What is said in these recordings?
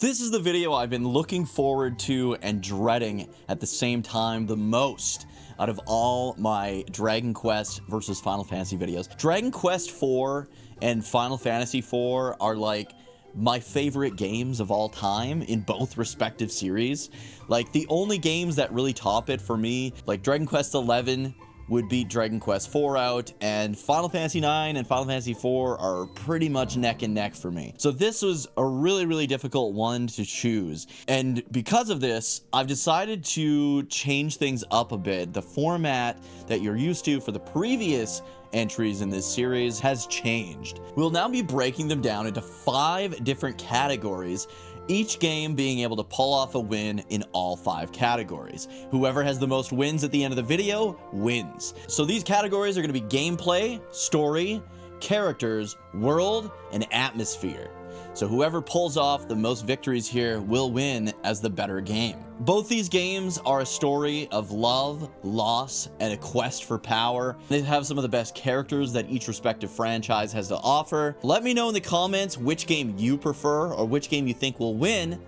This is the video I've been looking forward to and dreading at the same time the most out of all my Dragon Quest versus Final Fantasy videos. Dragon Quest IV and Final Fantasy IV are like my favorite games of all time in both respective series. Like the only games that really top it for me, like Dragon Quest XI would beat Dragon Quest IV out, and Final Fantasy IX and Final Fantasy IV are pretty much neck and neck for me. So this was a really difficult one to choose. And because of this, I've decided to change things up a bit. The format that you're used to for the previous entries in this series has changed. We'll now be breaking them down into 5 different categories, each game being able to pull off a win in all 5 categories. Whoever has the most wins at the end of the video wins. So these categories are going to be gameplay, story, characters, world, and atmosphere. So whoever pulls off the most victories here will win as the better game. Both these games are a story of love, loss, and a quest for power. They have some of the best characters that each respective franchise has to offer. Let me know in the comments which game you prefer or which game you think will win.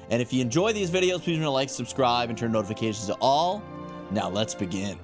And if you enjoy these videos, please remember to like, subscribe, and turn notifications to all. Now let's begin.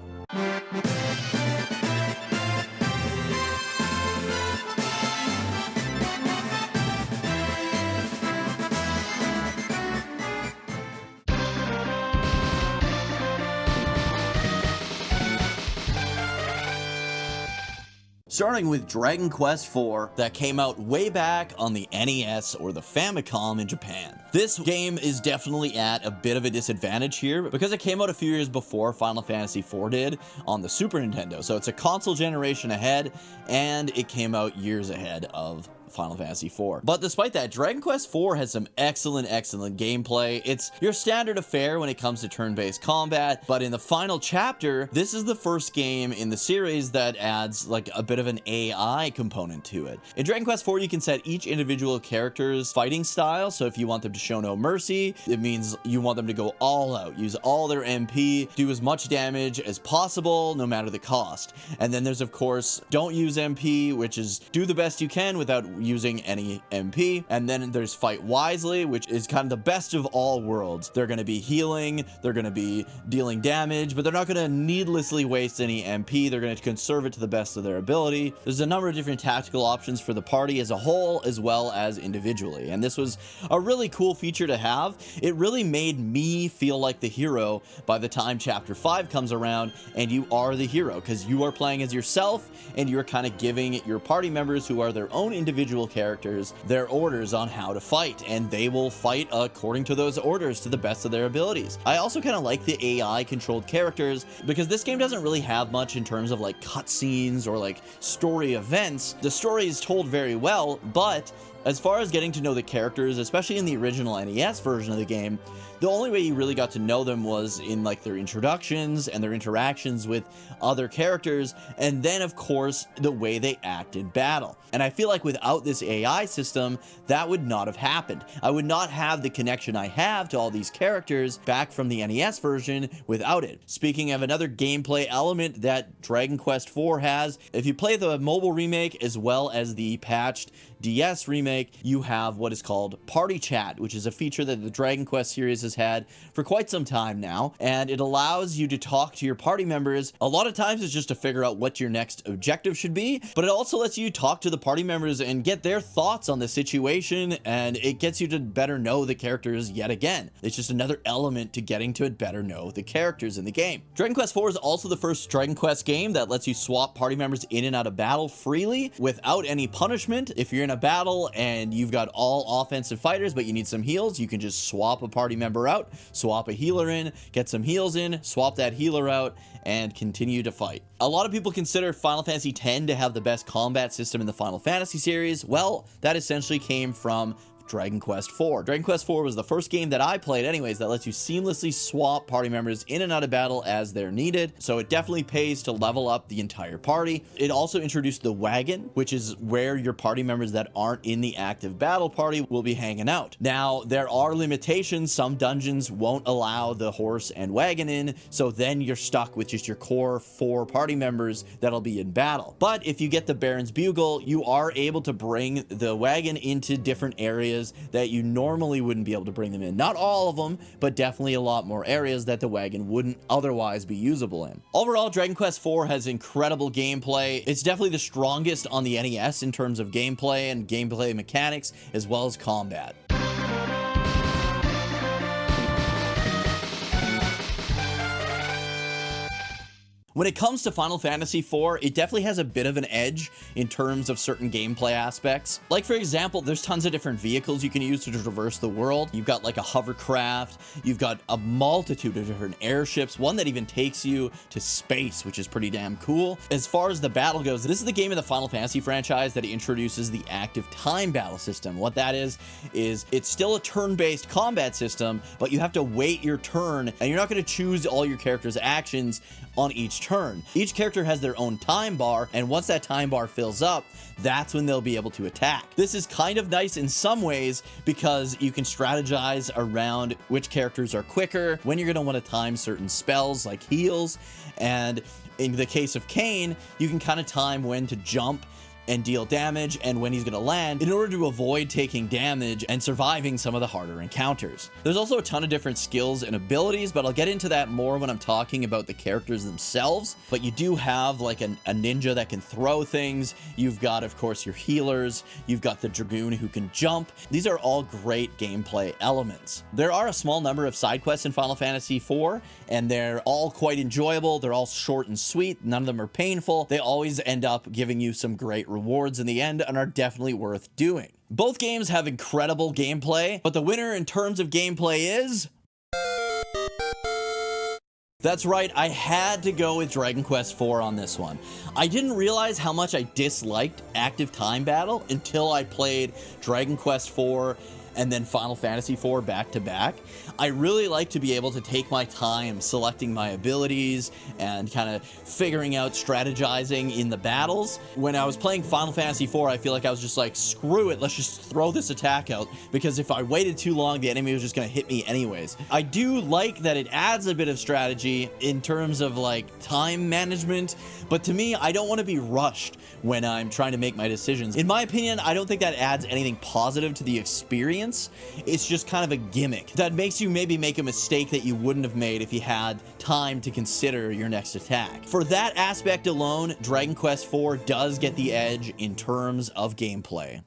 Starting with Dragon Quest IV that came out way back on the NES or the Famicom in Japan. This game is definitely at a bit of a disadvantage here because it came out a few years before Final Fantasy IV did on the Super Nintendo. So it's a console generation ahead, and it came out years ahead of Final Fantasy IV. But despite that, Dragon Quest IV has some excellent gameplay. It's your standard affair when it comes to turn-based combat, but in the final chapter, this is the first game in the series that adds like a bit of an AI component to it. In Dragon Quest IV, you can set each individual character's fighting style. So if you want them to show no mercy, it means you want them to go all out, use all their MP, do as much damage as possible, no matter the cost. And then there's, of course, don't use MP, which is do the best you can without using any MP. And then there's fight wisely, which is kind of the best of all worlds. They're going to be healing, they're going to be dealing damage, but they're not going to needlessly waste any MP. They're going to conserve it to the best of their ability. There's a number of different tactical options for the party as a whole, as well as individually. And this was a really cool feature to have. It really made me feel like the hero by the time chapter 5 comes around and you are the hero, because you are playing as yourself and you're kind of giving your party members, who are their own individual characters, their orders on how to fight, and they will fight according to those orders to the best of their abilities. I also kind of like the AI controlled characters because this game doesn't really have much in terms of like cutscenes or like story events. The story is told very well, but as far as getting to know the characters, especially in the original NES version of the game, the only way you really got to know them was in like their introductions and their interactions with other characters, and then of course the way they act in battle. And I feel like without this AI system, that would not have happened. I would not have the connection I have to all these characters back from the NES version without it. Speaking of another gameplay element that Dragon Quest IV has, if you play the mobile remake as well as the patched DS remake, you have what is called Party Chat, which is a feature that the Dragon Quest series has had for quite some time now, and it allows you to talk to your party members. A lot of times it's just to figure out what your next objective should be, but it also lets you talk to the party members and get their thoughts on the situation, and it gets you to better know the characters yet again. It's just another element to getting to better know the characters in the game. Dragon Quest IV is also the first Dragon Quest game that lets you swap party members in and out of battle freely without any punishment. If you're in a battle and you've got all offensive fighters but you need some heals, you can just swap a party member out, swap a healer in, get some heals in, swap that healer out, and continue to fight. A lot of people consider Final Fantasy X to have the best combat system in the Final Fantasy series. Well, that essentially came from Dragon Quest IV. Dragon Quest IV was the first game that I played anyways that lets you seamlessly swap party members in and out of battle as they're needed, so it definitely pays to level up the entire party. It also introduced the wagon, which is where your party members that aren't in the active battle party will be hanging out. Now, there are limitations. Some dungeons won't allow the horse and wagon in, so then you're stuck with just your core 4 party members that'll be in battle. But if you get the Baron's Bugle, you are able to bring the wagon into different areas areas that you normally wouldn't be able to bring them in. Not all of them, but definitely a lot more areas that the wagon wouldn't otherwise be usable in. Overall, Dragon Quest IV has incredible gameplay. It's definitely the strongest on the NES in terms of gameplay and gameplay mechanics, as well as combat. When it comes to Final Fantasy IV, it definitely has a bit of an edge in terms of certain gameplay aspects. Like, for example, there's tons of different vehicles you can use to traverse the world. You've got like a hovercraft, you've got a multitude of different airships, one that even takes you to space, which is pretty damn cool. As far as the battle goes, this is the game in the Final Fantasy franchise that introduces the active time battle system. What that is it's still a turn-based combat system, but you have to wait your turn, and you're not going to choose all your character's actions on each turn. Each character has their own time bar, and once that time bar fills up, that's when they'll be able to attack. This is kind of nice in some ways because you can strategize around which characters are quicker, when you're going to want to time certain spells like heals, and in the case of Kain, you can kind of time when to jump and deal damage and when he's going to land in order to avoid taking damage and surviving some of the harder encounters. There's also a ton of different skills and abilities, but I'll get into that more when I'm talking about the characters themselves. But you do have like a ninja that can throw things. You've got, of course, your healers. You've got the dragoon who can jump. These are all great gameplay elements. There are a small number of side quests in Final Fantasy IV, and they're all quite enjoyable. They're all short and sweet. None of them are painful. They always end up giving you some great rewards in the end and are definitely worth doing. Both games have incredible gameplay, but the winner in terms of gameplay is... That's right, I had to go with Dragon Quest IV on this one. I didn't realize how much I disliked active time battle until I played Dragon Quest IV and then Final Fantasy IV back to back. I really like to be able to take my time selecting my abilities and kind of figuring out strategizing in the battles. When I was playing Final Fantasy IV, I feel like I was just like, screw it, let's just throw this attack out, because if I waited too long, the enemy was just going to hit me anyways. I do like that it adds a bit of strategy in terms of like time management, but to me, I don't want to be rushed when I'm trying to make my decisions. In my opinion, I don't think that adds anything positive to the experience. It's just kind of a gimmick that makes you maybe make a mistake that you wouldn't have made if you had time to consider your next attack. For that aspect alone, Dragon Quest IV does get the edge in terms of gameplay.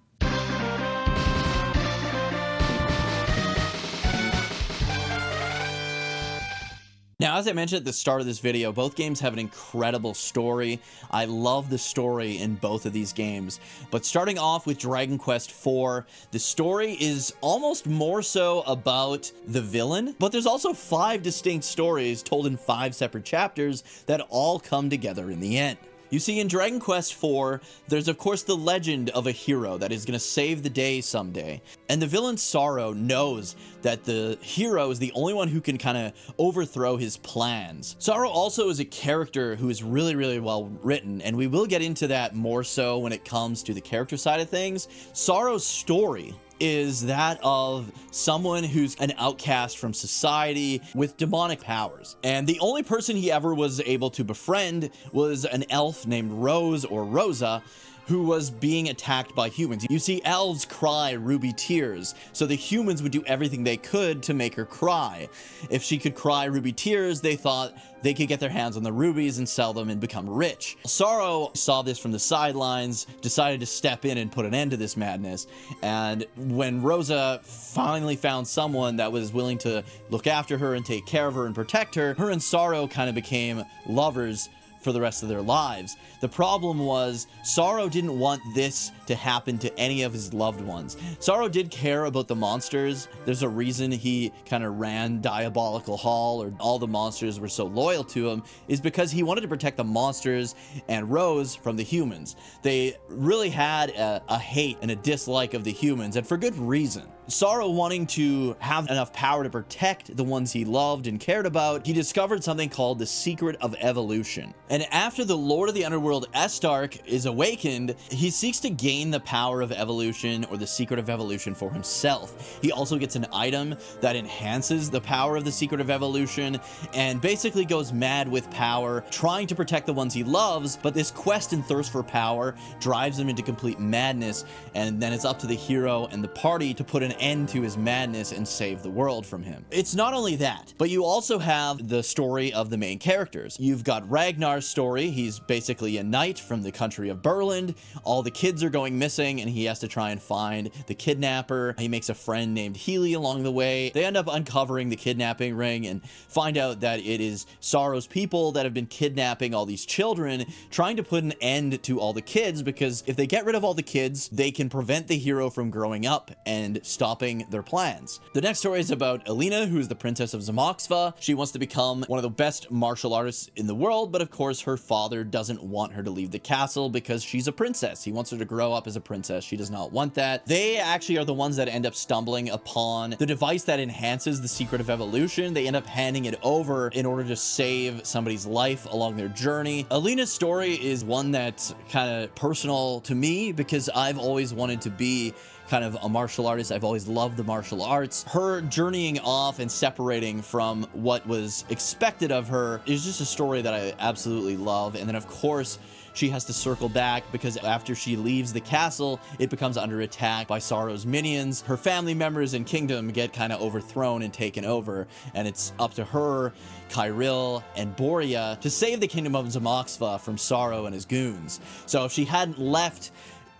Now, as I mentioned at the start of this video, both games have an incredible story. I love the story in both of these games. But starting off with Dragon Quest IV, the story is almost more so about the villain, but there's also 5 distinct stories told in 5 separate chapters that all come together in the end. You see, in Dragon Quest IV, there's of course the legend of a hero that is going to save the day someday. And the villain Sorrow knows that the hero is the only one who can kind of overthrow his plans. Sorrow also is a character who is really, really well written, and we will get into that more so when it comes to the character side of things. Sorrow's story is that of someone who's an outcast from society with demonic powers. And the only person he ever was able to befriend was an elf named Rose, or Rosa, who was being attacked by humans. You see, elves cry ruby tears, so the humans would do everything they could to make her cry. If she could cry ruby tears, they thought they could get their hands on the rubies and sell them and become rich. Sorrow saw this from the sidelines, decided to step in and put an end to this madness, and when Rosa finally found someone that was willing to look after her and take care of her and protect her, her and Sorrow kind of became lovers for the rest of their lives. The problem was Sorrow didn't want this to happen to any of his loved ones. Sorrow did care about the monsters. There's a reason he kind of ran Diabolical Hall, or all the monsters were so loyal to him, is because he wanted to protect the monsters and Rose from the humans. They really had a hate and a dislike of the humans, and for good reason. Sorrow, wanting to have enough power to protect the ones he loved and cared about, he discovered something called the Secret of Evolution. And after the Lord of the Underworld Estark is awakened, he seeks to gain the power of evolution, or the Secret of Evolution, for himself. He also gets an item that enhances the power of the Secret of Evolution, and basically goes mad with power, trying to protect the ones he loves, but this quest and thirst for power drives him into complete madness, and then it's up to the hero and the party to put an end to his madness and save the world from him. It's not only that, but you also have the story of the main characters. You've got Ragnar's story. He's basically a knight from the country of Berland. All the kids are going missing, and he has to try and find the kidnapper. He makes a friend named Healy along the way. They end up uncovering the kidnapping ring and find out that it is Sorrow's people that have been kidnapping all these children, trying to put an end to all the kids, because if they get rid of all the kids, they can prevent the hero from growing up and stopping their plans. The next story is about Alina, who is the princess of Zamoxva. She wants to become one of the best martial artists in the world, but of course her father doesn't want her to leave the castle because she's a princess. He wants her to grow up as a princess. She does not want that. They actually are the ones that end up stumbling upon the device that enhances the secret of evolution. They end up handing it over in order to save somebody's life along their journey. Alina's story is one that's kind of personal to me because I've always wanted to be kind of a martial artist. I've always loved the martial arts. Her journeying off and separating from what was expected of her is just a story that I absolutely love. And then of course, she has to circle back because after she leaves the castle, it becomes under attack by Sorrow's minions. Her family members and kingdom get kind of overthrown and taken over, and it's up to her, Kyril, and Borea to save the kingdom of Zamoxva from Sorrow and his goons. So if she hadn't left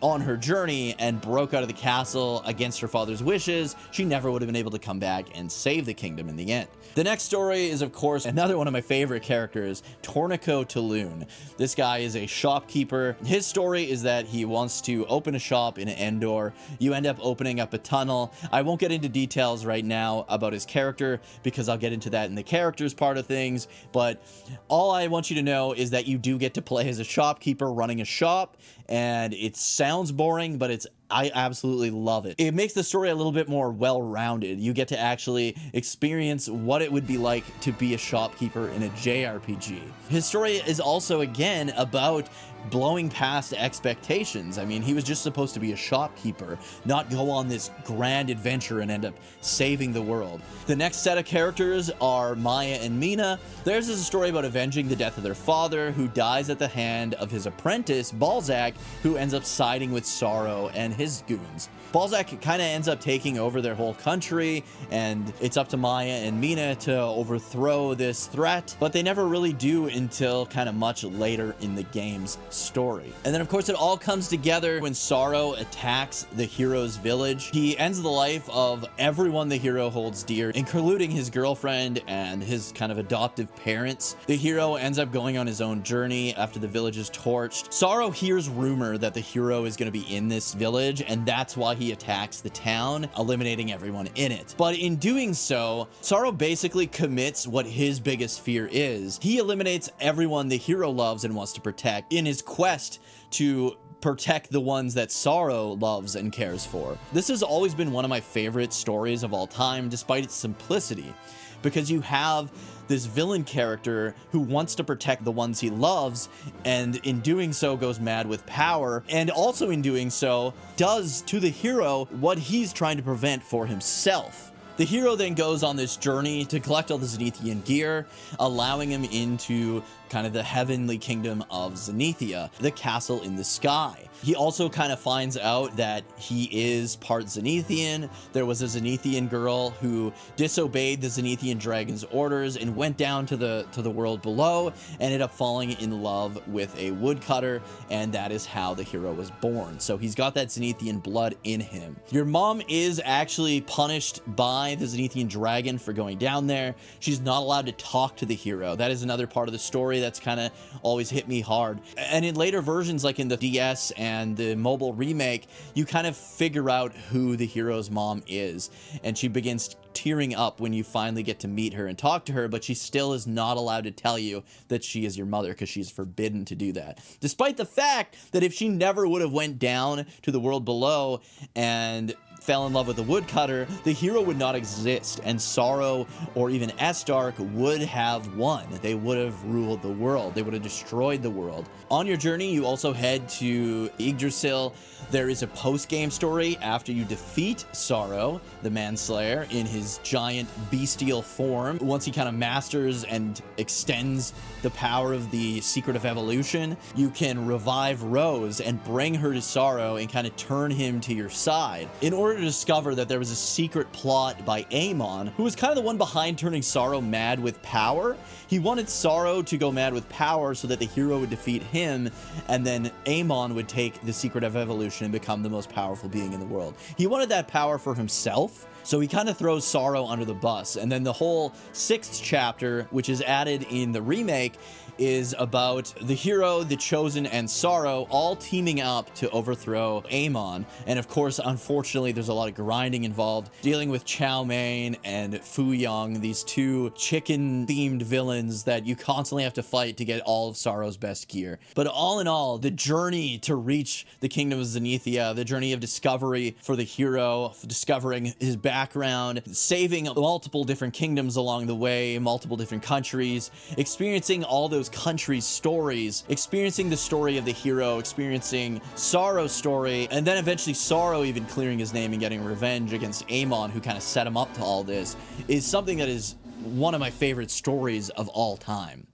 on her journey and broke out of the castle against her father's wishes, she never would have been able to come back and save the kingdom in the end. The next story is, of course, another one of my favorite characters, Tornico Taloon. This guy is a shopkeeper. His story is that he wants to open a shop in Endor. You end up opening up a tunnel. I won't get into details right now about his character because I'll get into that in the characters part of things, but all I want you to know is that you do get to play as a shopkeeper running a shop, and it sounds boring, but I absolutely love it. It makes the story a little bit more well-rounded. You get to actually experience what it would be like to be a shopkeeper in a JRPG. His story is also, again, about blowing past expectations. I mean, he was just supposed to be a shopkeeper, not go on this grand adventure and end up saving the world. The next set of characters are Maya and Mina. Theirs is a story about avenging the death of their father, who dies at the hand of his apprentice, Balzac, who ends up siding with Sorrow and his goons. Balzac kind of ends up taking over their whole country, and it's up to Maya and Mina to overthrow this threat, but they never really do until kind of much later in the game's story. And then of course it all comes together when Sorrow attacks the hero's village. He ends the life of everyone the hero holds dear, including his girlfriend and his kind of adoptive parents. The hero ends up going on his own journey after the village is torched. Sorrow hears rumor that the hero is going to be in this village, and that's why he attacks the town, eliminating everyone in it. But in doing so, Sorrow basically commits what his biggest fear is. He eliminates everyone the hero loves and wants to protect in his quest to protect the ones that Sorrow loves and cares for. This has always been one of my favorite stories of all time, despite its simplicity, because you have this villain character who wants to protect the ones he loves, and in doing so goes mad with power, and also in doing so does to the hero what he's trying to prevent for himself. The hero then goes on this journey to collect all the Zenithian gear, allowing him into kind of the heavenly kingdom of Zenithia, the castle in the sky. He also kind of finds out that he is part Zenithian. There was a Zenithian girl who disobeyed the Zenithian dragon's orders and went down to the world below, ended up falling in love with a woodcutter, and that is how the hero was born. So he's got that Zenithian blood in him. Your mom is actually punished by the Zenithian dragon for going down there. She's not allowed to talk to the hero. That is another part of the story that's kind of always hit me hard. And in later versions, like in the DS and the mobile remake, you kind of figure out who the hero's mom is, and she begins tearing up when you finally get to meet her and talk to her, but she still is not allowed to tell you that she is your mother because she's forbidden to do that. Despite the fact that if she never would have went down to the world below and fell in love with the woodcutter, the hero would not exist, and Sorrow or even Estark would have won. They would have ruled the world. They would have destroyed the world. On your journey, you also head to Yggdrasil. There is a post-game story after you defeat Sorrow, the Manslayer, in his giant bestial form. Once he kind of masters and extends the power of the secret of evolution, you can revive Rose and bring her to Sorrow and kind of turn him to your side. In order order to discover that there was a secret plot by Amon, who was kind of the one behind turning Sorrow mad with power. He wanted Sorrow to go mad with power so that the hero would defeat him, and then Amon would take the secret of evolution and become the most powerful being in the world. He wanted that power for himself, so he kind of throws Sorrow under the bus. And then the whole 6th chapter, which is added in the remake, is about the hero, the chosen, and Sorrow all teaming up to overthrow Amon. And of course, unfortunately, there's a lot of grinding involved, dealing with Chow Mein and Fu Yong, these two chicken-themed villains that you constantly have to fight to get all of Sorrow's best gear. But all in all, the journey to reach the Kingdom of Zenithia, the journey of discovery for the hero, discovering his background, saving multiple different kingdoms along the way, multiple different countries, experiencing all those countries' stories, experiencing the story of the hero, experiencing Sorrow's story, and then eventually Sorrow even clearing his name and getting revenge against Amon, who kind of set him up to all this, is something that is one of my favorite stories of all time.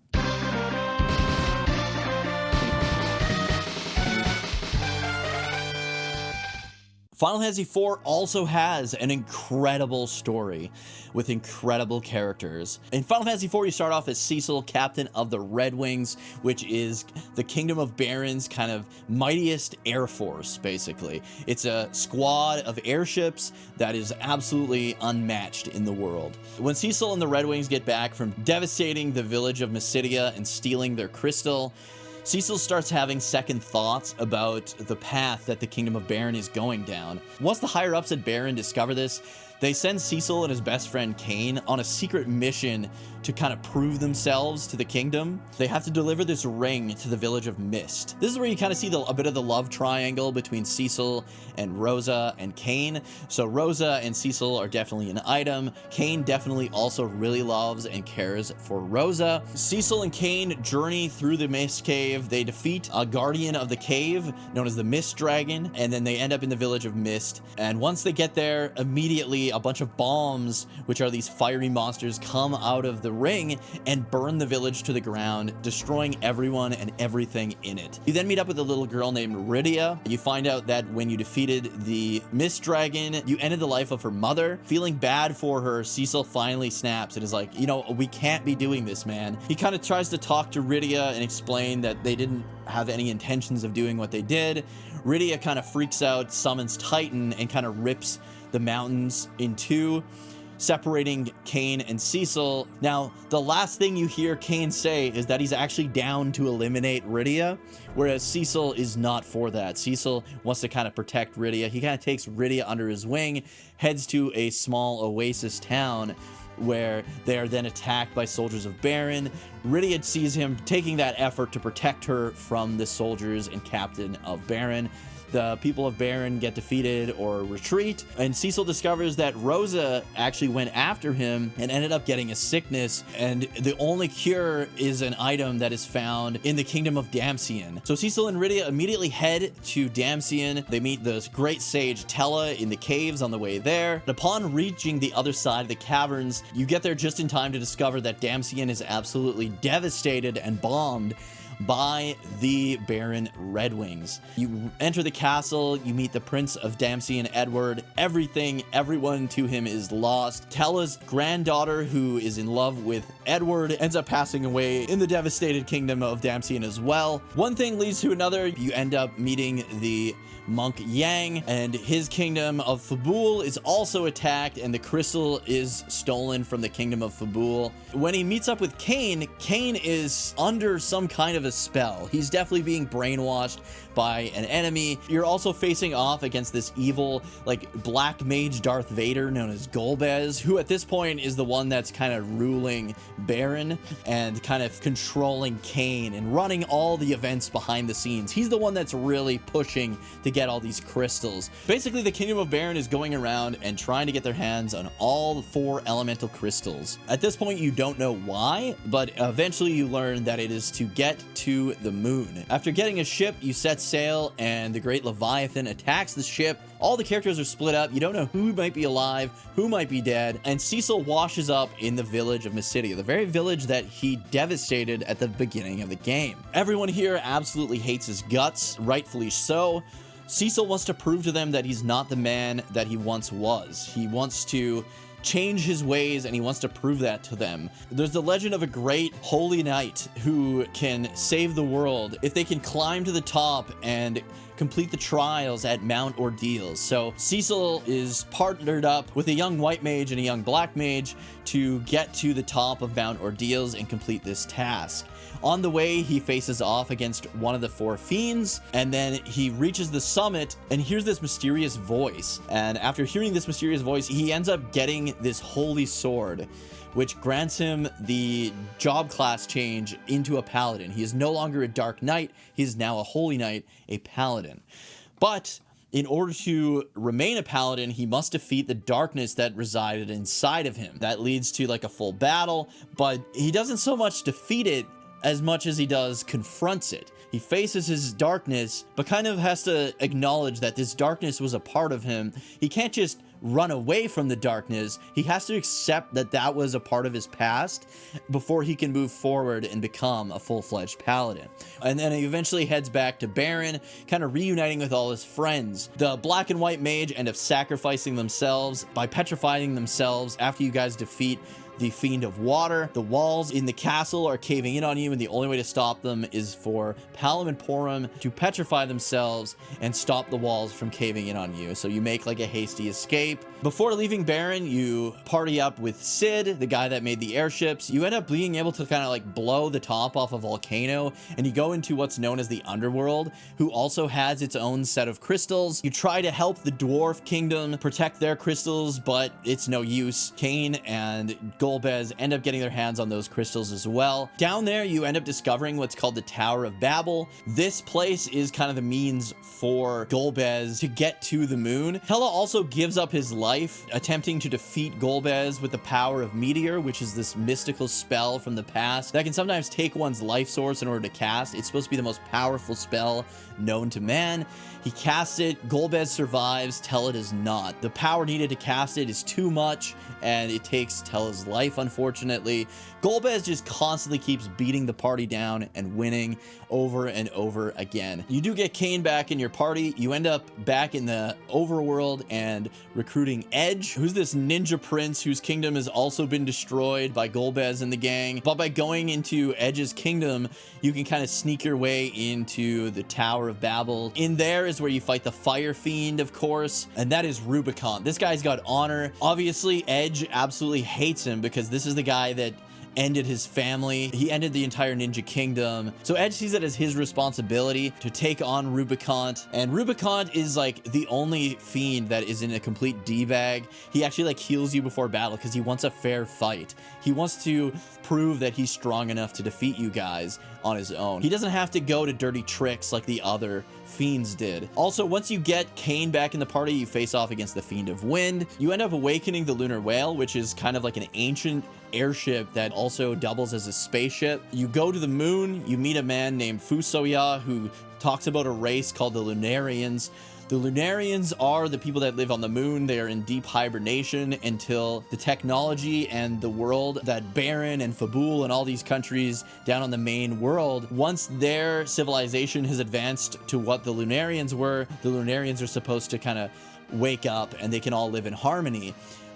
Final Fantasy IV also has an incredible story with incredible characters. In Final Fantasy IV, you start off as Cecil, captain of the Red Wings, which is the Kingdom of Baron's kind of mightiest air force, basically. It's a squad of airships that is absolutely unmatched in the world. When Cecil and the Red Wings get back from devastating the village of Mysidia and stealing their crystal, Cecil starts having second thoughts about the path that the Kingdom of Baron is going down. Once the higher-ups at Baron discover this, they send Cecil and his best friend Kain on a secret mission to kind of prove themselves to the kingdom. They have to deliver this ring to the village of Mist. This is where you kind of see a bit of the love triangle between Cecil and Rosa and Kain. So Rosa and Cecil are definitely an item. Kain definitely also really loves and cares for Rosa. Cecil and Kain journey through the Mist Cave. They defeat a guardian of the cave known as the Mist Dragon, and then they end up in the village of Mist. And once they get there, immediately a bunch of bombs, which are these fiery monsters, come out of the ring and burn the village to the ground, destroying everyone and everything in it. You then meet up with a little girl named Rydia. You find out that when you defeated the Mist Dragon, you ended the life of her mother. Feeling bad for her, Cecil finally snaps and is like, you know, we can't be doing this, man. He kind of tries to talk to Rydia and explain that they didn't have any intentions of doing what they did. Rydia kind of freaks out, summons Titan, and kind of rips the mountains in two, separating Kain and Cecil. Now, the last thing you hear Kain say is that he's actually down to eliminate Rydia, whereas Cecil is not for that. Cecil wants to kind of protect Rydia. He kind of takes Rydia under his wing, heads to a small oasis town, where they are then attacked by soldiers of Baron. Rydia sees him taking that effort to protect her from the soldiers and captain of Baron. The people of Baron get defeated or retreat, and Cecil discovers that Rosa actually went after him and ended up getting a sickness, and the only cure is an item that is found in the kingdom of Damcyan. So Cecil and Rydia immediately head to Damcyan. They meet the great sage Tella in the caves on the way there. And upon reaching the other side of the caverns, you get there just in time to discover that Damcyan is absolutely devastated and bombed by the Baron Red Wings. You enter the castle, you meet the Prince of Damcyan, Edward. Everyone to him is lost. Tella's granddaughter, who is in love with Edward, ends up passing away in the devastated kingdom of Damcyan as well. One thing leads to another. You end up meeting the monk Yang, and his kingdom of Fabul is also attacked, and the crystal is stolen from the kingdom of Fabul. When he meets up with Kain, Kain is under some kind of a spell. He's definitely being brainwashed by an enemy. You're also facing off against this evil, like, black mage Darth Vader known as Golbez, who at this point is the one that's kind of ruling Baron and kind of controlling Kain and running all the events behind the scenes. He's the one that's really pushing to get all these crystals. Basically, the Kingdom of Baron is going around and trying to get their hands on all the 4 elemental crystals. At this point, you don't know why, but eventually you learn that it is to get to the moon. After getting a ship, you set sail, and the Great Leviathan attacks the ship. All the characters are split up. You don't know who might be alive, who might be dead, and Cecil washes up in the village of Mysidia, the very village that he devastated at the beginning of the game. Everyone here absolutely hates his guts, rightfully so. Cecil wants to prove to them that he's not the man that he once was. He wants to change his ways, and he wants to prove that to them. There's the legend of a great holy knight who can save the world if they can climb to the top and complete the trials at Mount Ordeals. So Cecil is partnered up with a young white mage and a young black mage to get to the top of Mount Ordeals and complete this task. On the way, he faces off against one of the 4 fiends, and then he reaches the summit and hears this mysterious voice. And after hearing this mysterious voice, he ends up getting this holy sword, which grants him the job class change into a paladin. He is no longer a dark knight, he is now a holy knight, a paladin. But in order to remain a paladin, he must defeat the darkness that resided inside of him. That leads to like a full battle, but he doesn't so much defeat it as much as he does confronts it. He faces his darkness, but kind of has to acknowledge that this darkness was a part of him. He can't just run away from the darkness. He has to accept that that was a part of his past before he can move forward and become a full-fledged paladin. And then he eventually heads back to Baron, kind of reuniting with all his friends. The black and white mage end up sacrificing themselves by petrifying themselves after you guys defeat the Fiend of Water. The walls in the castle are caving in on you, and the only way to stop them is for Palom and Porum to petrify themselves and stop the walls from caving in on you. So you make like a hasty escape. Before leaving Baron, you party up with Sid, the guy that made the airships. You end up being able to kind of like blow the top off a volcano, and you go into what's known as the Underworld, who also has its own set of crystals. You try to help the Dwarf Kingdom protect their crystals, but it's no use. Kain and Golbez end up getting their hands on those crystals as well. Down there, you end up discovering what's called the Tower of Babel. This place is kind of the means for Golbez to get to the moon. Hela also gives up his life attempting to defeat Golbez with the power of Meteor, which is this mystical spell from the past that can sometimes take one's life source in order to cast. It's supposed to be the most powerful spell known to man. He casts it, Golbez survives, Tela does not. The power needed to cast it is too much, and it takes Tela's life, unfortunately. Golbez just constantly keeps beating the party down and winning over and over again. You do get Kain back in your party. You end up back in the overworld and recruiting Edge, who's this ninja prince whose kingdom has also been destroyed by Golbez and the gang. But by going into Edge's kingdom, you can kind of sneak your way into the Tower of Babel. In there is where you fight the Fire Fiend, of course, and that is Rubicon. This guy's got honor. Obviously, Edge absolutely hates him because this is the guy that ended his family. He ended the entire ninja kingdom. So Edge sees it as his responsibility to take on Rubicon. And Rubicon is like the only fiend that is in a complete D-bag. He actually like heals you before battle because he wants a fair fight. He wants to prove that he's strong enough to defeat you guys on his own. He doesn't have to go to dirty tricks like the other fiends did. Also, once you get Kain back in the party, you face off against the Fiend of Wind. You end up awakening the Lunar Whale, which is kind of like an ancient airship that also doubles as a spaceship. You go to the moon, you meet a man named Fusoya who talks about a race called the Lunarians. The Lunarians are the people that live on the moon. They are in deep hibernation until the technology and the world that Baron and Fabul and all these countries down on the main world, once their civilization has advanced to what the Lunarians were, the Lunarians are supposed to kind of wake up and they can all live in harmony.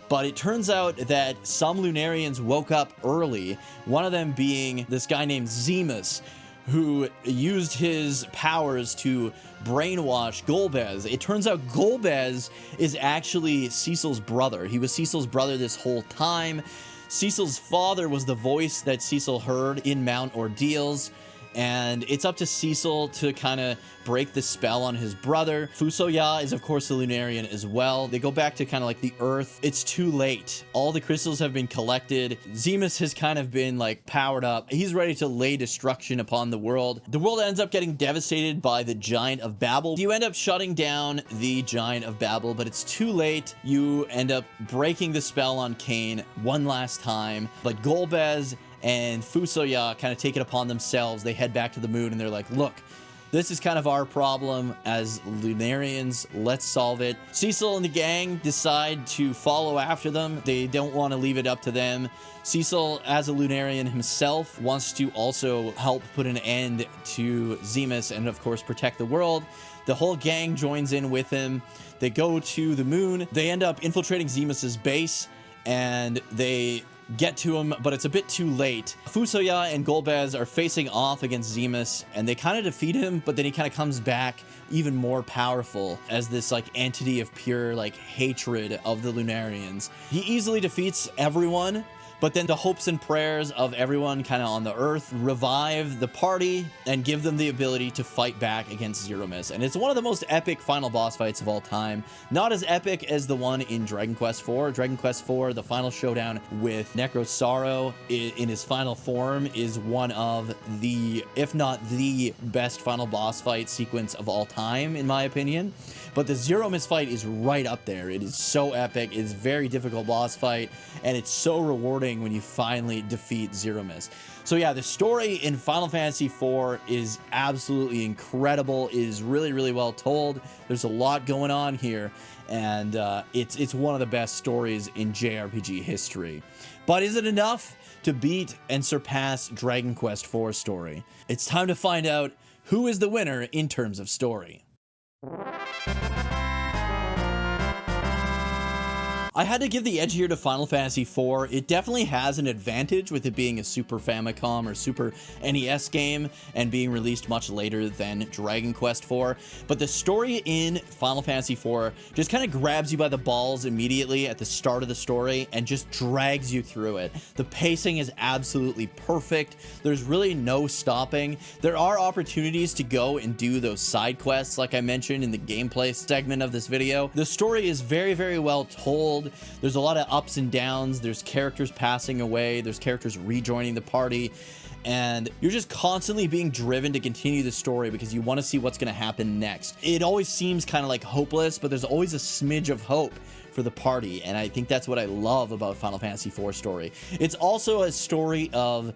But it turns out that some Lunarians woke up early, one of them being this guy named Zemus, who used his powers to brainwash Golbez. It turns out Golbez is actually Cecil's brother. He was Cecil's brother this whole time. Cecil's father was the voice that Cecil heard in Mount Ordeals, and it's up to Cecil to kind of break the spell on his brother. Fusoya is of course the Lunarian as well. They go back to kind of like the Earth. It's too late. All the crystals have been collected. Zemus has kind of been like powered up. He's ready to lay destruction upon the world. The world ends up getting devastated by the Giant of Babel. You end up shutting down the Giant of Babel, but it's too late. You end up breaking the spell on Kain one last time, but Golbez and Fusoya kind of take it upon themselves. They head back to the moon and they're like, look, This is kind of our problem as Lunarians. Let's solve it. Cecil and the gang decide to follow after them. They don't want to leave it up to them. Cecil, as a Lunarian himself, wants to also help put an end to Zemus and, of course, protect the world. The whole gang joins in with him. They go to the moon. They end up infiltrating Zemus's base, and they get to him, but it's a bit too late. Fusoya and Golbez are facing off against Zemus, and they kind of defeat him, but then he kind of comes back even more powerful as this like entity of pure like hatred of the Lunarians. He easily defeats everyone, but then the hopes and prayers of everyone kind of on the earth revive the party and give them the ability to fight back against Zeromus. And it's one of the most epic final boss fights of all time. Not as epic as the one in Dragon Quest IV. Dragon Quest IV, the final showdown with Necrosorrow in his final form, is one of the, if not the best final boss fight sequence of all time, in my opinion. But the Zeromus fight is right up there. It is so epic. It is a very difficult boss fight, and it's so rewarding when you finally defeat Zeromus. So yeah, the story in Final Fantasy IV is absolutely incredible. It is really, really well told. There's a lot going on here, and it's one of the best stories in JRPG history. But is it enough to beat and surpass Dragon Quest IV's story? It's time to find out who is the winner in terms of story. I had to give the edge here to Final Fantasy IV. It definitely has an advantage with it being a Super Famicom or Super NES game and being released much later than Dragon Quest IV. But the story in Final Fantasy IV just kind of grabs you by the balls immediately at the start of the story and just drags you through it. The pacing is absolutely perfect. There's really no stopping. There are opportunities to go and do those side quests like I mentioned in the gameplay segment of this video. The story is very, very well told. There's a lot of ups and downs. There's characters passing away. There's characters rejoining the party. And you're just constantly being driven to continue the story because you want to see what's going to happen next. It always seems kind of like hopeless, but there's always a smidge of hope for the party. And I think that's what I love about Final Fantasy IV story. It's also a story of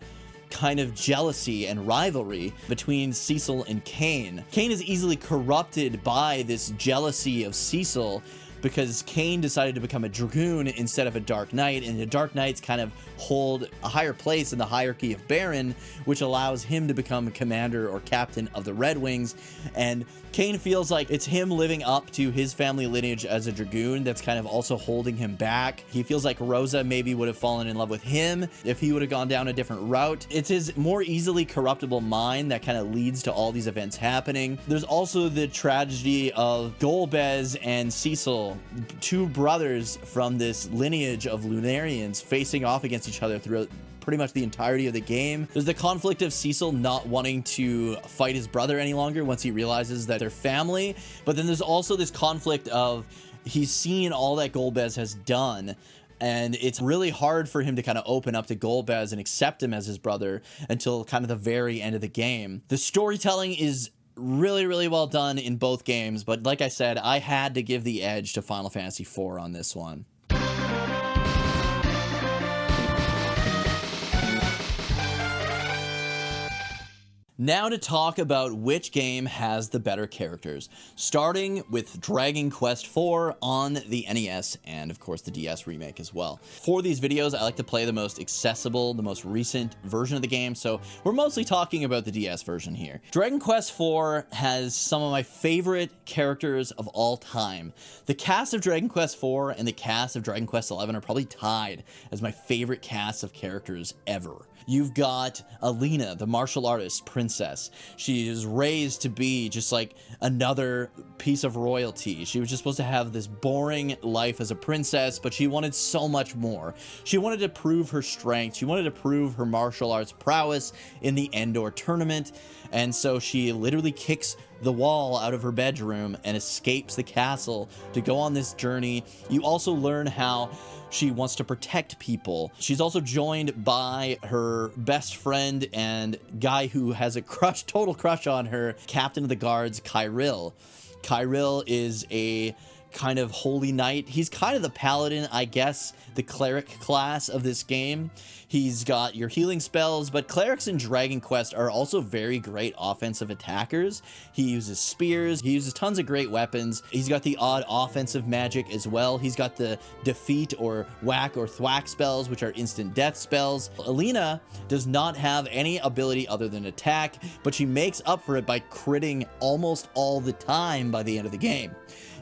kind of jealousy and rivalry between Cecil and Kain. Kain is easily corrupted by this jealousy of Cecil because Kain decided to become a Dragoon instead of a Dark Knight, and the Dark Knights kind of hold a higher place in the hierarchy of Baron, which allows him to become commander or captain of the Red Wings. And Kain feels like it's him living up to his family lineage as a Dragoon that's kind of also holding him back. He feels like Rosa maybe would have fallen in love with him if he would have gone down a different route. It's his more easily corruptible mind that kind of leads to all these events happening. There's also the tragedy of Golbez and Cecil, two brothers from this lineage of Lunarians facing off against each other throughout pretty much the entirety of the game. There's the conflict of Cecil not wanting to fight his brother any longer once he realizes that they're family, but then there's also this conflict of he's seen all that Golbez has done, and it's really hard for him to kind of open up to Golbez and accept him as his brother until kind of the very end of the game. The storytelling is really, really well done in both games, but like I said, I had to give the edge to Final Fantasy IV on this one. Now to talk about which game has the better characters, starting with Dragon Quest IV on the NES and of course the DS remake as well. For these videos, I like to play the most accessible, the most recent version of the game, so we're mostly talking about the DS version here. Dragon Quest IV has some of my favorite characters of all time. The cast of Dragon Quest IV and the cast of Dragon Quest XI are probably tied as my favorite cast of characters ever. You've got Alina, the martial artist princess. She is raised to be just like another piece of royalty. She was just supposed to have this boring life as a princess, but she wanted so much more. She wanted to prove her strength. She wanted to prove her martial arts prowess in the Endor tournament. And so she literally kicks the wall out of her bedroom and escapes the castle to go on this journey. You also learn how she wants to protect people. She's also joined by her best friend and guy who has a total crush on her, Captain of the Guards, Kyril. Kyril is a kind of holy knight. He's kind of the paladin, I guess, the cleric class of this game. He's got your healing spells, but clerics in Dragon Quest are also very great offensive attackers. He uses spears, he uses tons of great weapons. He's got the odd offensive magic as well. He's got the defeat or whack or thwack spells, which are instant death spells. Alina does not have any ability other than attack, but she makes up for it by critting almost all the time by the end of the game.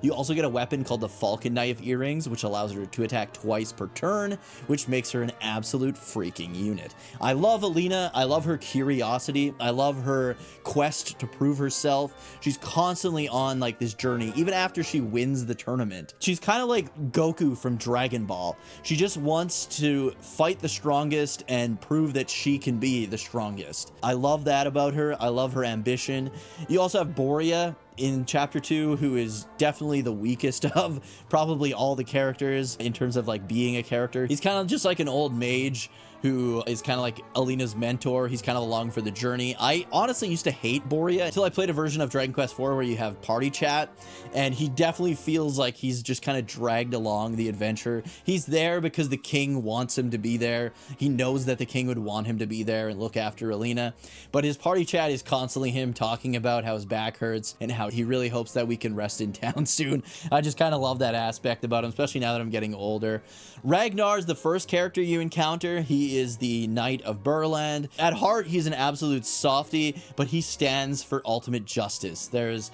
You also get a weapon called the Falcon Knife Earrings, which allows her to attack twice per turn, which makes her an absolute freaking unit. I love Alina. I love her curiosity. I love her quest to prove herself. She's constantly on like this journey, even after she wins the tournament. She's kind of like Goku from Dragon Ball. She just wants to fight the strongest and prove that she can be the strongest. I love that about her. I love her ambition. You also have Boria in chapter 2, who is definitely the weakest of probably all the characters in terms of like being a character. He's kind of just like an old mage who is kind of like Alina's mentor. He's kind of along for the journey. I honestly used to hate Boria until I played a version of Dragon Quest IV where you have party chat, and he definitely feels like he's just kind of dragged along the adventure. He's there because the king wants him to be there. He knows that the king would want him to be there and look after Alina, but his party chat is constantly him talking about how his back hurts and how he really hopes that we can rest in town soon. I just kind of love that aspect about him, especially now that I'm getting older. Ragnar's the first character you encounter. He is the Knight of Burland. At heart, he's an absolute softie, but he stands for ultimate justice. There's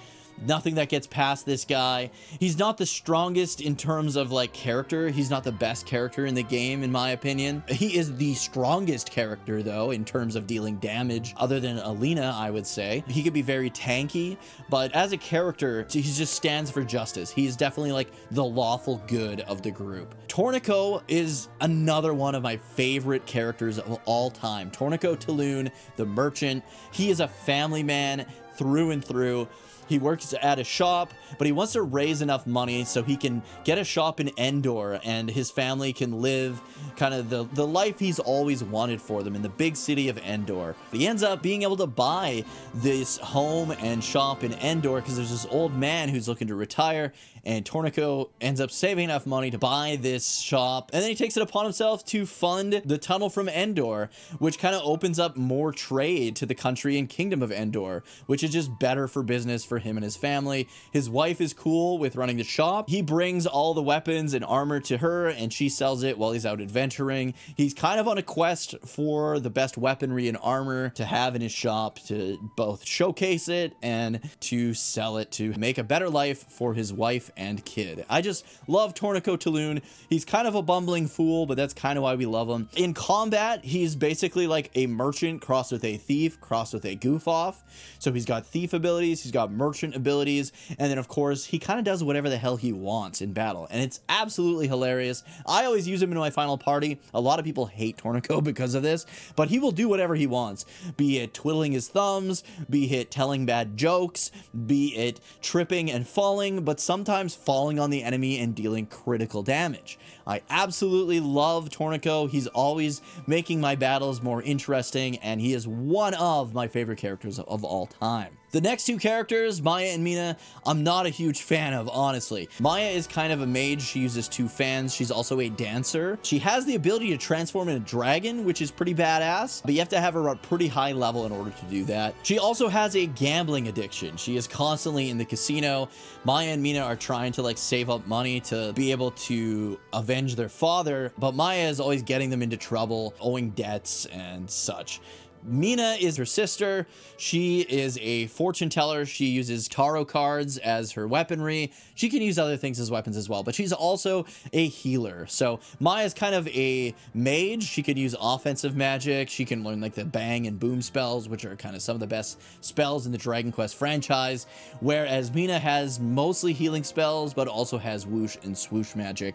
nothing that gets past this guy. He's not the strongest in terms of like character. He's not the best character in the game, in my opinion. He is the strongest character though, in terms of dealing damage, other than Alina, I would say. He could be very tanky, but as a character, he just stands for justice. He's definitely like the lawful good of the group. Torneko is another one of my favorite characters of all time. Torneko Taloon, the merchant. He is a family man through and through. He works at a shop, but he wants to raise enough money so he can get a shop in Endor and his family can live kind of the life he's always wanted for them in the big city of Endor. He ends up being able to buy this home and shop in Endor because there's this old man who's looking to retire, and Torneko ends up saving enough money to buy this shop, and then he takes it upon himself to fund the tunnel from Endor, which kind of opens up more trade to the country and kingdom of Endor, which is just better for business for him and his family. His wife is cool with running the shop. He brings all the weapons and armor to her, and she sells it while he's out adventuring. He's kind of on a quest for the best weaponry and armor to have in his shop, to both showcase it and to sell it to make a better life for his wife and kid. I just love Torneko Taloon. He's kind of a bumbling fool, but that's kind of why we love him. In combat, he's basically like a merchant crossed with a thief, crossed with a goof off. So he's got thief abilities, he's got merchant abilities, and then of course he kind of does whatever the hell he wants in battle, and it's absolutely hilarious. I always use him in my final party. A lot of people hate Torneko because of this, but he will do whatever he wants, be it twiddling his thumbs, be it telling bad jokes, be it tripping and falling, but sometimes falling on the enemy and dealing critical damage. I absolutely love Torneko. He's always making my battles more interesting, and he is one of my favorite characters of all time. The next two characters, Maya and Mina, I'm not a huge fan of, honestly. Maya is kind of a mage. She uses two fans. She's also a dancer. She has the ability to transform into a dragon, which is pretty badass, but you have to have her at a pretty high level in order to do that. She also has a gambling addiction. She is constantly in the casino. Maya and Mina are trying to like save up money to be able to avenge their father, but Maya is always getting them into trouble, owing debts and such. Mina is her sister. She is a fortune teller. She uses tarot cards as her weaponry. She can use other things as weapons as well, but she's also a healer. So Maya's kind of a mage. She can use offensive magic. She can learn like the bang and boom spells, which are kind of some of the best spells in the Dragon Quest franchise, whereas Mina has mostly healing spells, but also has whoosh and swoosh magic.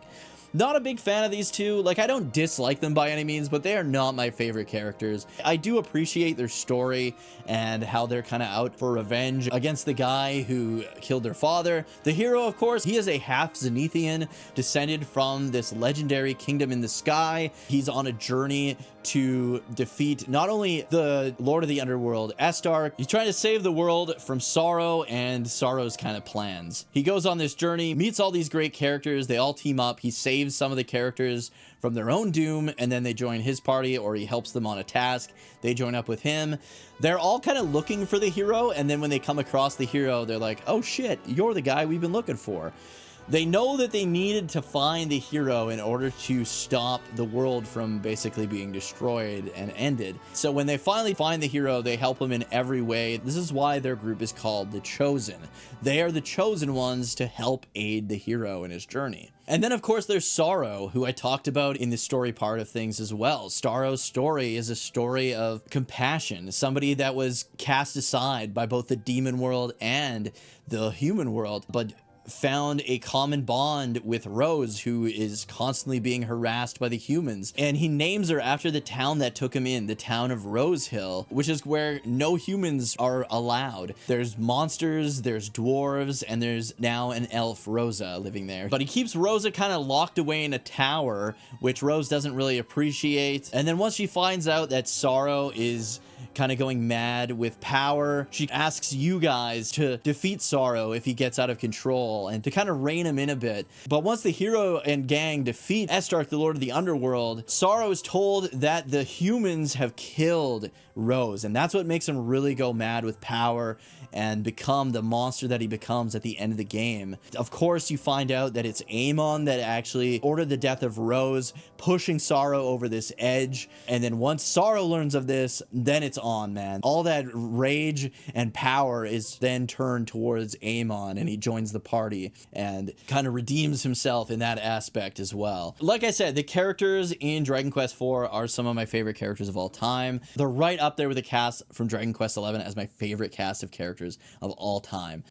Not a big fan of these two. Like, I don't dislike them by any means, but they are not my favorite characters. I do appreciate their story and how they're kind of out for revenge against the guy who killed their father. The hero, of course, he is a half Zenithian, descended from this legendary kingdom in the sky. He's on a journey to defeat not only the Lord of the Underworld, Estar, he's trying to save the world from Sorrow and Sorrow's kind of plans. He goes on this journey, meets all these great characters, they all team up, he saves some of the characters from their own doom, and then they join his party, or he helps them on a task, they join up with him. They're all kind of looking for the hero, and then when they come across the hero, they're like, oh shit, you're the guy we've been looking for. They know that they needed to find the hero in order to stop the world from basically being destroyed and ended. So when they finally find the hero, they help him in every way. This is why their group is called the Chosen. They are the chosen ones to help aid the hero in his journey. And then, of course, there's Sorrow, who I talked about in the story part of things as well. Sorrow's story is a story of compassion, somebody that was cast aside by both the demon world and the human world, but found a common bond with Rose, who is constantly being harassed by the humans. And he names her after the town that took him in, the town of Rosehill, which is where no humans are allowed. There's monsters, there's dwarves, and there's now an elf, Rosa, living there. But he keeps Rosa kind of locked away in a tower, which Rose doesn't really appreciate. And then once she finds out that Sorrow is kind of going mad with power, she asks you guys to defeat Sorrow if he gets out of control and to kind of rein him in a bit. But once the hero and gang defeat Estark, the Lord of the Underworld, Sorrow is told that the humans have killed Rose, and that's what makes him really go mad with power and become the monster that he becomes at the end of the game. Of course, you find out that it's Amon that actually ordered the death of Rose, pushing Sorrow over this edge. And then once Sorrow learns of this, then it's on, man. All that rage and power is then turned towards Amon, and he joins the party and kind of redeems himself in that aspect as well. Like I said, the characters in Dragon Quest IV are some of my favorite characters of all time. They're right up there with the cast from Dragon Quest XI as my favorite cast of characters of all time.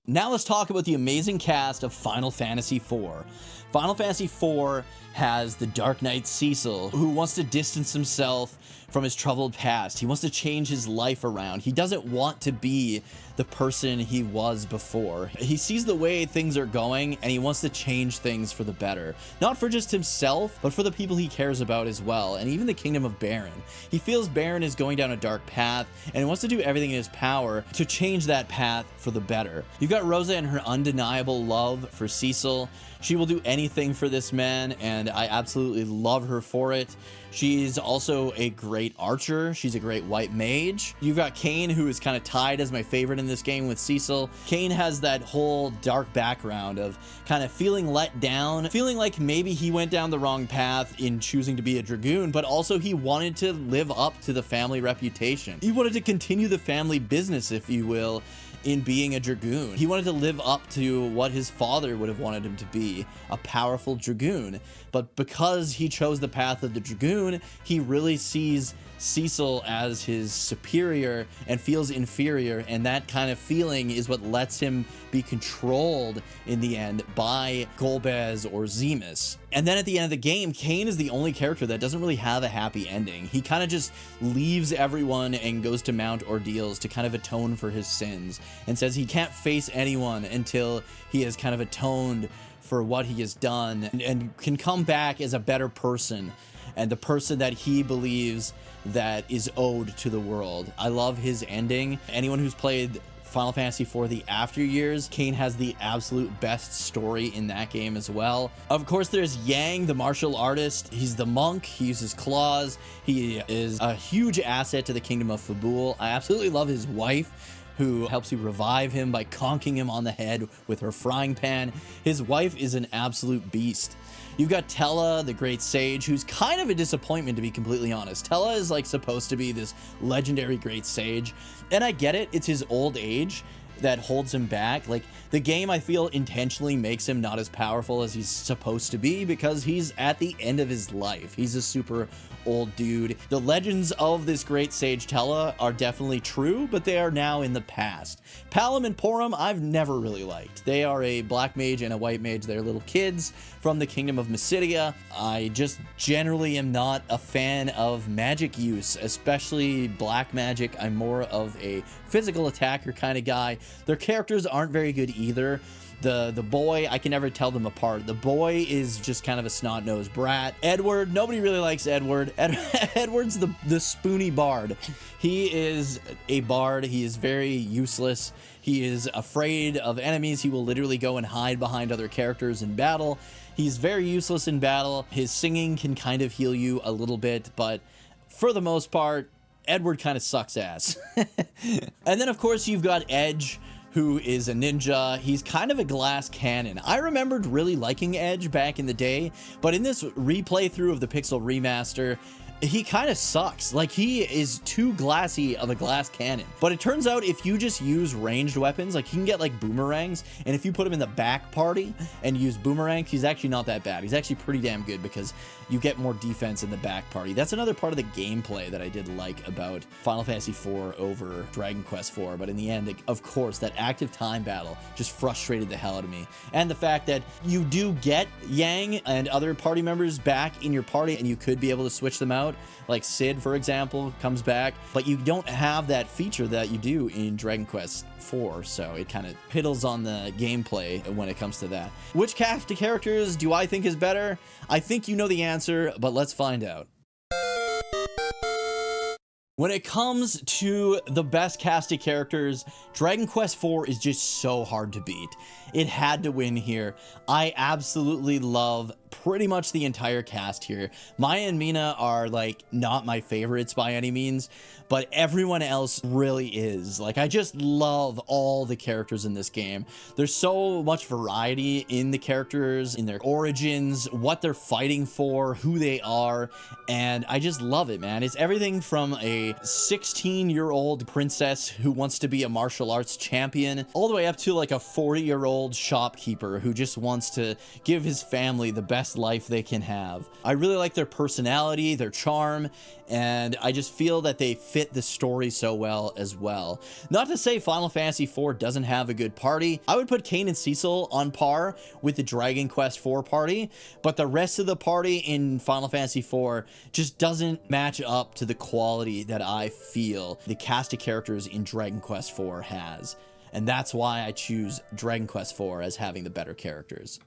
Now let's talk about the amazing cast of Final Fantasy IV. Final Fantasy IV has the Dark Knight Cecil, who wants to distance himself from his troubled past. He wants to change his life around. He doesn't want to be the person he was before. He sees the way things are going, and he wants to change things for the better. Not for just himself, but for the people he cares about as well, and even the Kingdom of Baron. He feels Baron is going down a dark path, and he wants to do everything in his power to change that path for the better. You've got Rosa and her undeniable love for Cecil. She will do anything for this man, and I absolutely love her for it. She's also a great archer. She's a great white mage. You've got Kain, who is kind of tied as my favorite in this game with Cecil. Kain has that whole dark background of kind of feeling let down, feeling like maybe he went down the wrong path in choosing to be a dragoon, but also he wanted to live up to the family reputation. He wanted to continue the family business, if you will, in being a dragoon. He wanted to live up to what his father would have wanted him to be, a powerful dragoon. But because he chose the path of the dragoon, he really sees Cecil as his superior and feels inferior, and that kind of feeling is what lets him be controlled in the end by Golbez or Zemus. And then at the end of the game, Kain is the only character that doesn't really have a happy ending. He kind of just leaves everyone and goes to Mount Ordeals to kind of atone for his sins, and says he can't face anyone until he has kind of atoned for what he has done and can come back as a better person, and the person that he believes that is owed to the world. I love his ending. Anyone who's played Final Fantasy IV The After Years, Kain has the absolute best story in that game as well. Of course, there's Yang, the martial artist. He's the monk. He uses claws. He is a huge asset to the Kingdom of Fabul. I absolutely love his wife, who helps you revive him by conking him on the head with her frying pan. His wife is an absolute beast. You've got Tella, the great sage, who's kind of a disappointment, to be completely honest. Tella is like supposed to be this legendary great sage, and I get it, it's his old age. that holds him back. Like, the game, I feel, intentionally makes him not as powerful as he's supposed to be because he's at the end of his life. He's a super old dude. The legends of this great sage Tella are definitely true, but they are now in the past. Palom and Porom, I've never really liked. They are a black mage and a white mage. They're little kids from the kingdom of Mysidia. I just generally am not a fan of magic use, especially black magic. I'm more of a physical attacker kind of guy. Their characters aren't very good either. The boy, I can never tell them apart. The boy is just kind of a snot-nosed brat. Edward, nobody really likes Edward. Edward's the spoony bard. He is a bard. He is very useless. He is afraid of enemies. He will literally go and hide behind other characters in battle. He's very useless in battle. His singing can kind of heal you a little bit, but for the most part, Edward kind of sucks ass. And then, of course, you've got Edge, who is a ninja. He's kind of a glass cannon. I remembered really liking Edge back in the day, but in this replay through of the Pixel Remaster, he kind of sucks. Like, he is too glassy of a glass cannon. But it turns out if you just use ranged weapons, like, you can get like boomerangs, and if you put him in the back party and use boomerangs, he's actually not that bad. He's actually pretty damn good because you get more defense in the back party. That's another part of the gameplay that I did like about Final Fantasy IV over Dragon Quest IV, but in the end, of course, that active time battle just frustrated the hell out of me. And the fact that you do get Yang and other party members back in your party, and you could be able to switch them out. Like Sid, for example, comes back, but you don't have that feature that you do in Dragon Quest IV, so it kind of piddles on the gameplay when it comes to that. Which cast of characters do I think is better? I think you know the answer, but let's find out. When it comes to the best cast of characters, Dragon Quest IV is just so hard to beat. It had to win here. I absolutely love pretty much the entire cast here. Maya and Mina are like not my favorites by any means, but everyone else really is. Like, I just love all the characters in this game. There's so much variety in the characters, in their origins, what they're fighting for, who they are, and I just love it, man. It's everything from a 16-year-old princess who wants to be a martial arts champion, all the way up to like a 40-year-old shopkeeper who just wants to give his family the best life they can have. I really like their personality, their charm, and I just feel that they fit the story so well as well. Not to say Final Fantasy IV doesn't have a good party. I would put Kain and Cecil on par with the Dragon Quest IV party, but the rest of the party in Final Fantasy IV just doesn't match up to the quality that I feel the cast of characters in Dragon Quest IV has. And that's why I choose Dragon Quest IV as having the better characters.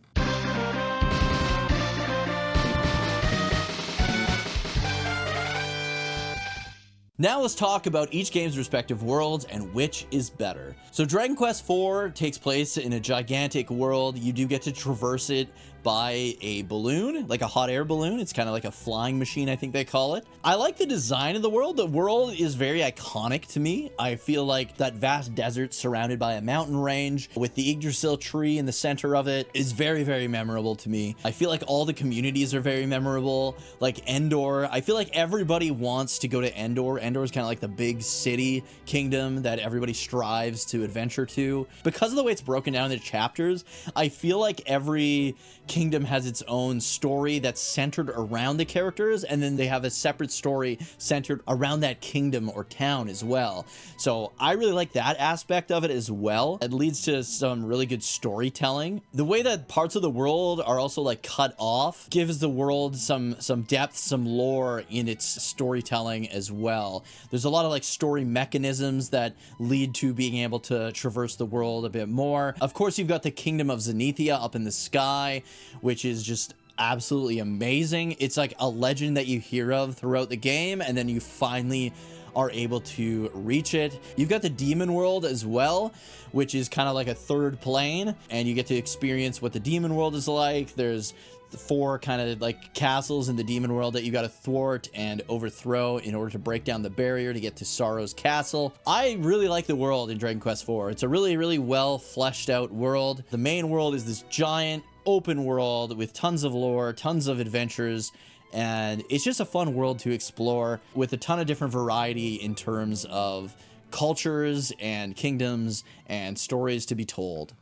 Now let's talk about each game's respective worlds and which is better. So Dragon Quest IV takes place in a gigantic world. You do get to traverse it by a balloon, like a hot air balloon. It's kind of like a flying machine, I think they call it. I like the design of the world. The world is very iconic to me. I feel like that vast desert surrounded by a mountain range with the Yggdrasil tree in the center of it is very, very memorable to me. I feel like all the communities are very memorable. Like Endor, I feel like everybody wants to go to Endor. Endor is kind of like the big city kingdom that everybody strives to adventure to. Because of the way it's broken down into chapters, I feel like every kingdom has its own story that's centered around the characters, and then they have a separate story centered around that kingdom or town as well. So I really like that aspect of it as well. It leads to some really good storytelling. The way that parts of the world are also like cut off gives the world some depth, some lore in its storytelling as well. There's a lot of like story mechanisms that lead to being able to traverse the world a bit more. Of course, you've got the kingdom of Zenithia up in the sky, which is just absolutely amazing. It's like a legend that you hear of throughout the game, and then you finally are able to reach it. You've got the demon world as well, which is kind of like a third plane, and you get to experience what the demon world is like. There's 4 kind of like castles in the demon world that you got to thwart and overthrow in order to break down the barrier to get to Sorrow's castle. I really like the world in Dragon Quest IV. It's a really, really well fleshed out world. The main world is this giant open world with tons of lore, tons of adventures, and it's just a fun world to explore with a ton of different variety in terms of cultures and kingdoms and stories to be told.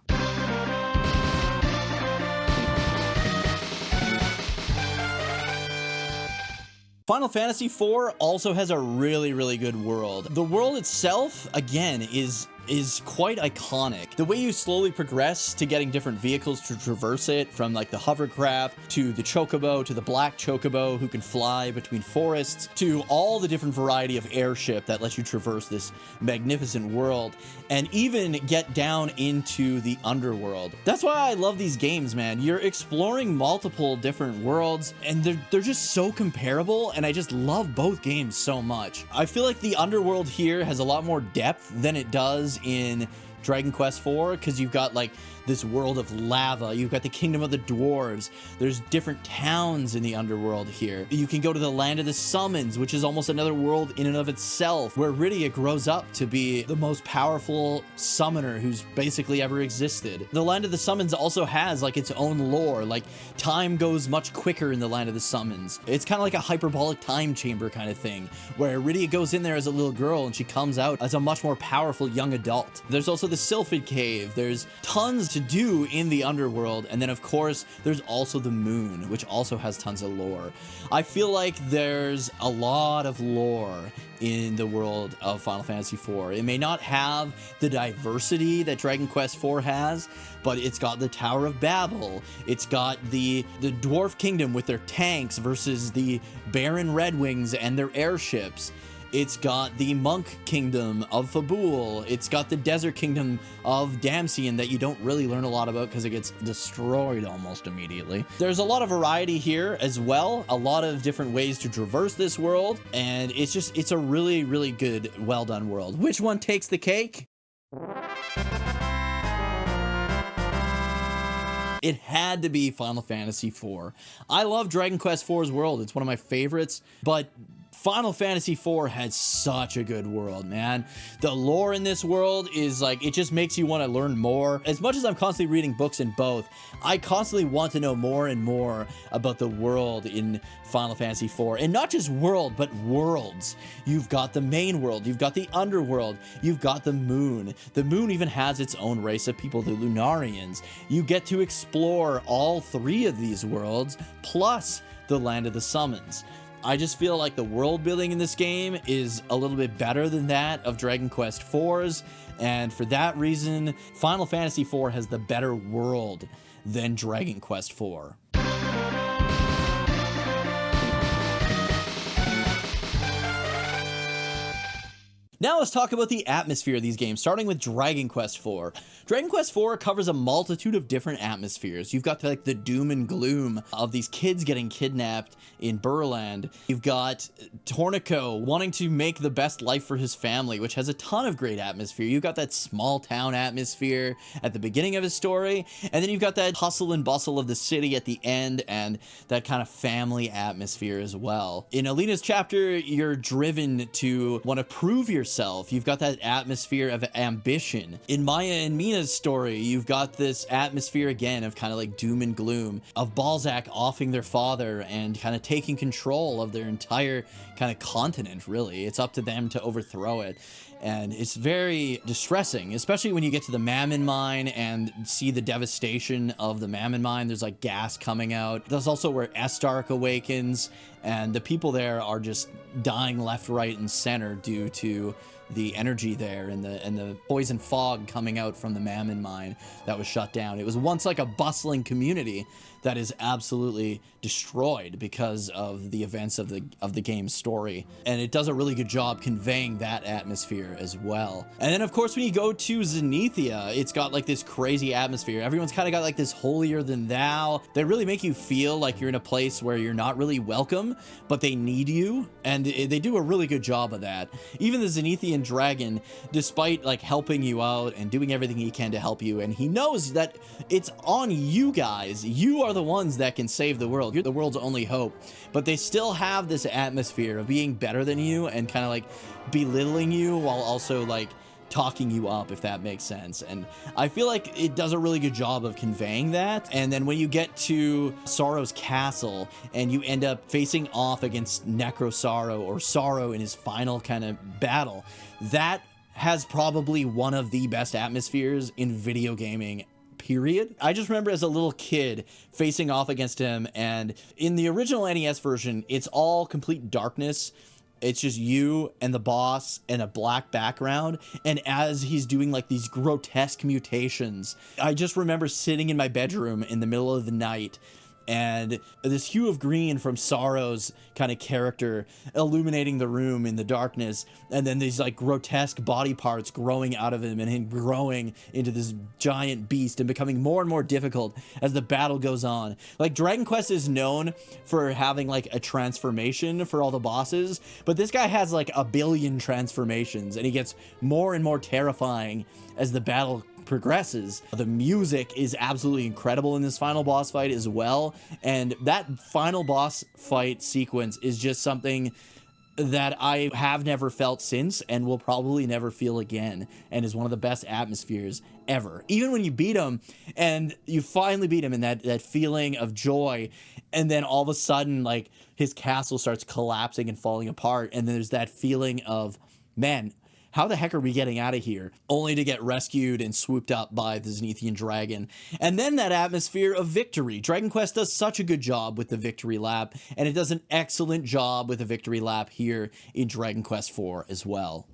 Final Fantasy IV also has a really good world. The world itself, again, is quite iconic. The way you slowly progress to getting different vehicles to traverse it, from like the hovercraft to the chocobo to the black chocobo who can fly between forests, to all the different variety of airship that lets you traverse this magnificent world and even get down into the underworld. That's why I love these games, man. You're exploring multiple different worlds and they're just so comparable, and I just love both games so much. I feel like the underworld here has a lot more depth than it does in Dragon Quest IV, because you've got like this world of lava, you've got the kingdom of the dwarves, there's different towns in the underworld here. You can go to the land of the summons, which is almost another world in and of itself, where Rydia grows up to be the most powerful summoner who's basically ever existed. The land of the summons also has like its own lore, like time goes much quicker in the land of the summons. It's kind of like a hyperbolic time chamber kind of thing, where Rydia goes in there as a little girl and she comes out as a much more powerful young adult. There's also the Sylphid Cave. There's tons to do in the underworld, and then of course there's also the moon, which also has tons of lore. I feel like there's a lot of lore in the world of Final Fantasy IV. It may not have the diversity that Dragon Quest IV has, but it's got the Tower of Babel, it's got the Dwarf Kingdom with their tanks versus the Baron Red Wings and their airships. It's got the Monk Kingdom of Fabul. It's got the Desert Kingdom of Damcian that you don't really learn a lot about because it gets destroyed almost immediately. There's a lot of variety here as well, a lot of different ways to traverse this world, and it's a really good, well done world. Which one takes the cake? It had to be Final Fantasy IV. I love Dragon Quest IV's world. It's one of my favorites, but Final Fantasy IV had such a good world, man. The lore in this world is like, it just makes you want to learn more. As much as I'm constantly reading books in both, I constantly want to know more and more about the world in Final Fantasy IV. And not just world, but worlds. You've got the main world, you've got the underworld, you've got the moon. The moon even has its own race of people, the Lunarians. You get to explore all three of these worlds, plus the land of the summons. I just feel like the world building in this game is a little bit better than that of Dragon Quest IV's, and for that reason, Final Fantasy IV has the better world than Dragon Quest IV. Now let's talk about the atmosphere of these games, starting with Dragon Quest IV. Dragon Quest IV covers a multitude of different atmospheres. You've got like the doom and gloom of these kids getting kidnapped in Burland. You've got Tornico wanting to make the best life for his family, which has a ton of great atmosphere. You've got that small town atmosphere at the beginning of his story, and then you've got that hustle and bustle of the city at the end, and that kind of family atmosphere as well. In Alina's chapter, you're driven to want to prove yourself. You've got that atmosphere of ambition. In Maya and Mina's story, you've got this atmosphere again of kind of like doom and gloom, of Balzac offing their father and kind of taking control of their entire kind of continent, really. It's up to them to overthrow it. And it's very distressing, especially when you get to the Mammon Mine and see the devastation of the Mammon Mine. There's like gas coming out. That's also where Estark awakens, and the people there are just dying left, right, and center due to the energy there and the poison fog coming out from the Mammon Mine that was shut down. It was once like a bustling community that is absolutely destroyed because of the events of the game's story, and it does a really good job conveying that atmosphere as well. And then of course when you go to Zenithia, it's got like this crazy atmosphere. Everyone's kind of got like this holier than thou. They really make you feel like you're in a place where you're not really welcome, but they need you, and they do a really good job of that. Even the Zenithian dragon, despite like helping you out and doing everything he can to help you, and he knows that it's on you guys, you are the ones that can save the world, you're the world's only hope, but they still have this atmosphere of being better than you and kind of like belittling you while also like talking you up, if that makes sense. And I feel like it does a really good job of conveying that. And then when you get to Sorrow's castle and you end up facing off against Necro Sorrow, or Sorrow in his final kind of battle, that has probably one of the best atmospheres in video gaming, period. I just remember as a little kid facing off against him, and in the original NES version, it's all complete darkness. It's just you and the boss and a black background. And as he's doing like these grotesque mutations, I just remember sitting in my bedroom in the middle of the night, and this hue of green from Sorrow's kind of character illuminating the room in the darkness, and then these like grotesque body parts growing out of him and him growing into this giant beast and becoming more and more difficult as the battle goes on. Like, Dragon Quest is known for having like a transformation for all the bosses, but this guy has like a billion transformations, and he gets more and more terrifying as the battle progresses. The music is absolutely incredible in this final boss fight as well, and that final boss fight sequence is just something that I have never felt since and will probably never feel again, and is one of the best atmospheres ever. Even when you beat him and you finally beat him, and that feeling of joy, and then all of a sudden like his castle starts collapsing and falling apart, and there's that feeling of, man, how the heck are we getting out of here? Only to get rescued and swooped up by the Zenithian dragon. And then that atmosphere of victory. Dragon Quest does such a good job with the victory lap, and it does an excellent job with the victory lap here in Dragon Quest IV as well.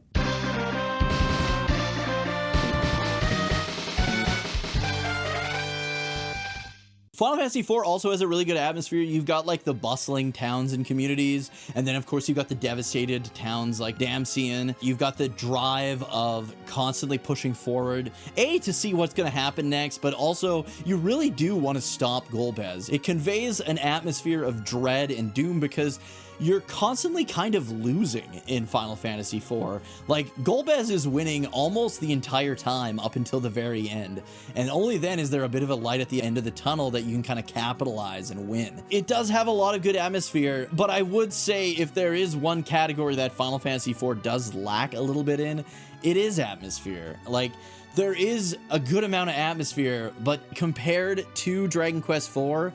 Final Fantasy IV also has a really good atmosphere. You've got like the bustling towns and communities, and then of course you've got the devastated towns like Damcian. You've got the drive of constantly pushing forward, to see what's going to happen next, but also you really do want to stop Golbez. It conveys an atmosphere of dread and doom because you're constantly kind of losing in Final Fantasy IV. Like, Golbez is winning almost the entire time up until the very end, and only then is there a bit of a light at the end of the tunnel that you can kind of capitalize and win. It does have a lot of good atmosphere, but I would say if there is one category that Final Fantasy IV does lack a little bit in, it is atmosphere. Like, there is a good amount of atmosphere, but compared to Dragon Quest IV,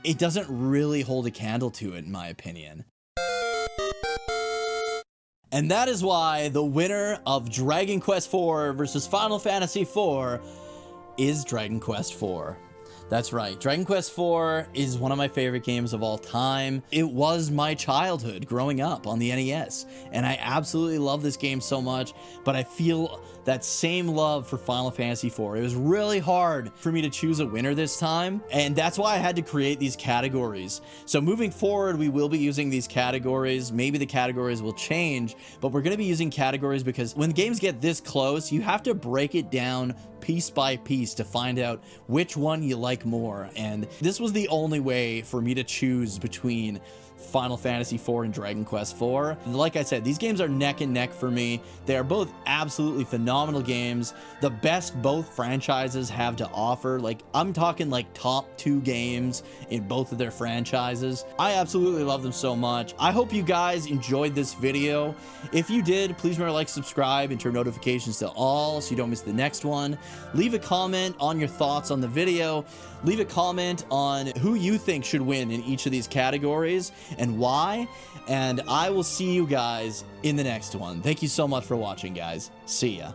it doesn't really hold a candle to it, in my opinion. And that is why the winner of Dragon Quest IV versus Final Fantasy IV is Dragon Quest IV. That's right, Dragon Quest IV is one of my favorite games of all time. It was my childhood growing up on the NES, and I absolutely love this game so much, but I feel that same love for Final Fantasy IV. It was really hard for me to choose a winner this time, and that's why I had to create these categories. So moving forward, we will be using these categories. Maybe the categories will change, but we're going to be using categories because when games get this close, you have to break it down piece by piece to find out which one you like more. And this was the only way for me to choose between Final Fantasy IV and Dragon Quest IV. And like I said, these games are neck and neck for me. They are both absolutely phenomenal games. The best both franchises have to offer. Like, I'm talking like top 2 games in both of their franchises. I absolutely love them so much. I hope you guys enjoyed this video. If you did, please remember to like, subscribe, and turn notifications to all so you don't miss the next one. Leave a comment on your thoughts on the video. Leave a comment on who you think should win in each of these categories and why, and I will see you guys in the next one. Thank you so much for watching, guys. See ya.